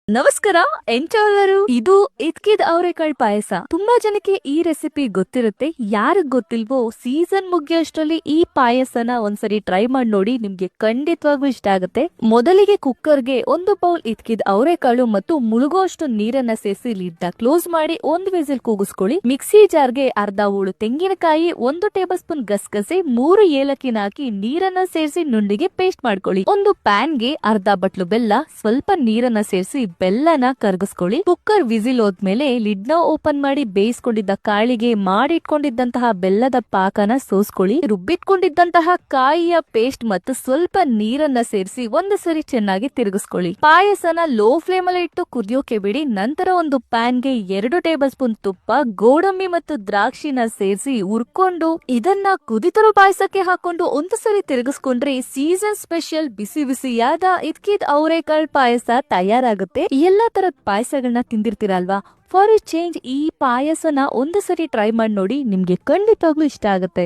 ನಮಸ್ಕಾರ ಎಂಟವರು ಇದು ಇದ್ಕಿದ್ ಅವರೆಕಾಳು ಪಾಯಸ. ತುಂಬಾ ಜನಕ್ಕೆ ಈ ರೆಸಿಪಿ ಗೊತ್ತಿರುತ್ತೆ. ಯಾರಿಗ್ ಗೊತ್ತಿಲ್ವೋ ಸೀಸನ್ ಮುಗಿಯೋಷ್ಟರಲ್ಲಿ ಈ ಪಾಯಸನ ಒಂದ್ಸರಿ ಟ್ರೈ ಮಾಡಿ ನೋಡಿ, ನಿಮ್ಗೆ ಖಂಡಿತವಾಗ್ಲೂ ಇಷ್ಟ ಆಗುತ್ತೆ. ಮೊದಲಿಗೆ ಕುಕ್ಕರ್ಗೆ 1 ಬೌಲ್ ಇದ್ಕಿದ್ ಅವರೆಕಾಳು ಮತ್ತು ಮುಳುಗೋಷ್ಟು ನೀರನ್ನ ಸೇರಿಸಿ ಲಿಡ್ನ ಕ್ಲೋಸ್ ಮಾಡಿ 1 ವಿಸಿಲ್ ಕೂಗಿಸ್ಕೊಳ್ಳಿ. ಮಿಕ್ಸಿ ಜಾರ್ಗೆ ಅರ್ಧ ಹೋಳು ತೆಂಗಿನಕಾಯಿ, 1 ಟೇಬಲ್ ಸ್ಪೂನ್ ಗಸಗಸೆ, 3 ಏಲಕ್ಕಿನ ಹಾಕಿ ನೀರನ್ನ ಸೇರಿಸಿ ನುಂಡಿಗೆ ಪೇಸ್ಟ್ ಮಾಡ್ಕೊಳ್ಳಿ. ಒಂದು ಪ್ಯಾನ್ಗೆ ಅರ್ಧ ಬಟ್ಲು ಬೆಲ್ಲ, ಸ್ವಲ್ಪ ನೀರನ್ನ ಸೇರಿಸಿ ಬೆಲ್ಲನ ಕರಗಿಸ್ಕೊಳ್ಳಿ. ಕುಕ್ಕರ್ ವಿಸಿಲ್ ಹೋದ್ಮೇಲೆ ಲಿಡ್ನ ಓಪನ್ ಮಾಡಿ ಬೇಯಿಸ್ಕೊಂಡಿದ್ದ ಕಾಳಿಗೆ ಮಾಡಿಟ್ಕೊಂಡಿದ್ದಂತಹ ಬೆಲ್ಲದ ಪಾಕನ ಸೋಸ್ಕೊಳ್ಳಿ. ರುಬ್ಬಿಟ್ಕೊಂಡಿದ್ದಂತಹ ಕಾಯಿಯ ಪೇಸ್ಟ್ ಮತ್ತು ಸ್ವಲ್ಪ ನೀರನ್ನ ಸೇರಿಸಿ ಒಂದು ಸರಿ ಚೆನ್ನಾಗಿ ತಿರುಗಿಸ್ಕೊಳ್ಳಿ. ಪಾಯಸನ ಲೋ ಫ್ಲೇಮ್ ಅಲ್ಲಿ ಇಟ್ಟು ಕುದಿಯೋಕೆ ಬಿಡಿ. ನಂತರ ಒಂದು ಪ್ಯಾನ್ಗೆ 2 ಟೇಬಲ್ ಸ್ಪೂನ್ ತುಪ್ಪ, ಗೋಡಂಬಿ ಮತ್ತು ದ್ರಾಕ್ಷಿನ ಸೇರಿಸಿ ಹುರ್ಕೊಂಡು ಇದನ್ನ ಕುದಿತರೋ ಪಾಯಸಕ್ಕೆ ಹಾಕೊಂಡು ಒಂದು ಸರಿ ತಿರುಗಿಸ್ಕೊಂಡ್ರೆ ಸೀಸನ್ ಸ್ಪೆಷಲ್ ಬಿಸಿ ಬಿಸಿಯಾದ ಇದ್ಕಿದ್ ಅವರೆಕಾಳು ಪಾಯಸ ತಯಾರಾಗುತ್ತೆ. ಎಲ್ಲಾ ತರದ ಪಾಯಸಗಳನ್ನ ತಿಂದಿರ್ತೀರಲ್ವಾ? ಫಾರ್ ಎ ಚೇಂಜ್ ಈ ಪಾಯಸನ ಒಂದು ಸರಿ ಟ್ರೈ ಮಾಡಿ ನೋಡಿ, ನಿಮ್ಗೆ ಖಂಡಿತವಾಗ್ಲೂ ಇಷ್ಟ ಆಗುತ್ತೆ.